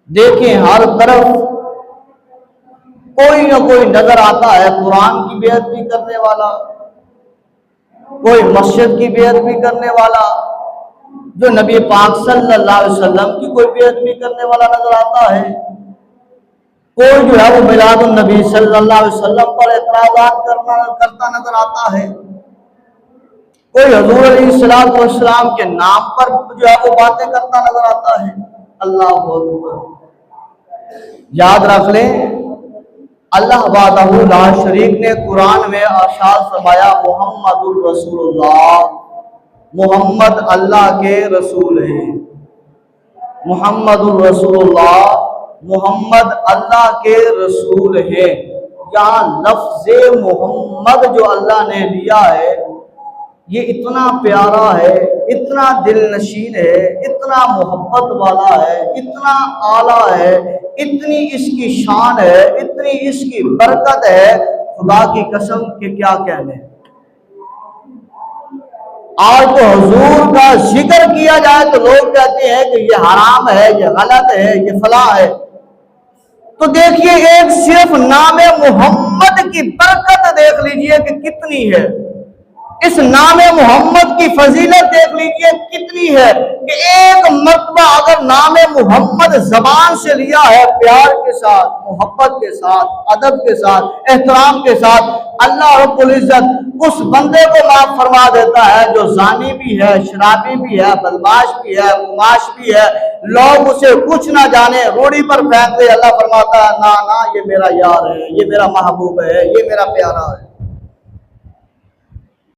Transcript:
دیکھیں ہر طرف کوئی نہ کوئی نظر آتا ہے قرآن کی بے ادبی کرنے والا، کوئی مسجد کی بے ادبی کرنے والا، جو نبی پاک صلی اللہ علیہ وسلم کی کوئی بے ادبی کرنے والا نظر آتا ہے، کوئی جو ہے وہ میلاد النبی صلی اللہ علیہ وسلم پر اعتراضات کرتا نظر آتا ہے، کوئی حضور علیہ السلام کے نام پر جو ہے وہ باتیں کرتا نظر آتا ہے۔ اللہ اکبر۔ یاد رکھ لیں اللہ وحدہ لا شریک نے قرآن میں ارشاد فرمایا محمد الرسول اللہ، محمد اللہ کے رسول ہیں، محمد الرسول اللہ، محمد اللہ کے رسول ہیں۔ یہاں لفظ محمد جو اللہ نے لیا ہے یہ اتنا پیارا ہے، اتنا دل نشین ہے، اتنا محبت والا ہے، اتنا اعلیٰ ہے، اتنی اس کی شان ہے، اتنی اس کی برکت ہے، خدا کی قسم کہ کیا کہنے۔ آج تو حضور کا ذکر کیا جائے تو لوگ کہتے ہیں کہ یہ حرام ہے، یہ غلط ہے، یہ فلاں ہے۔ تو دیکھیے ایک صرف نام محمد کی برکت دیکھ لیجئے کہ کتنی ہے، اس نام محمد کی فضیلت دیکھ لیجئے کتنی ہے کہ ایک مرتبہ اگر نام محمد زبان سے لیا ہے پیار کے ساتھ، محبت کے ساتھ، ادب کے ساتھ، احترام کے ساتھ، اللہ رب العزت اس بندے کو معاف فرما دیتا ہے جو زانی بھی ہے، شرابی بھی ہے، بدماش بھی ہے، قماش بھی ہے، لوگ اسے کچھ نہ جانے روڑی پر پھینک دے، اللہ فرماتا ہے نا نا یہ میرا یار ہے، یہ میرا محبوب ہے، یہ میرا پیارا ہے۔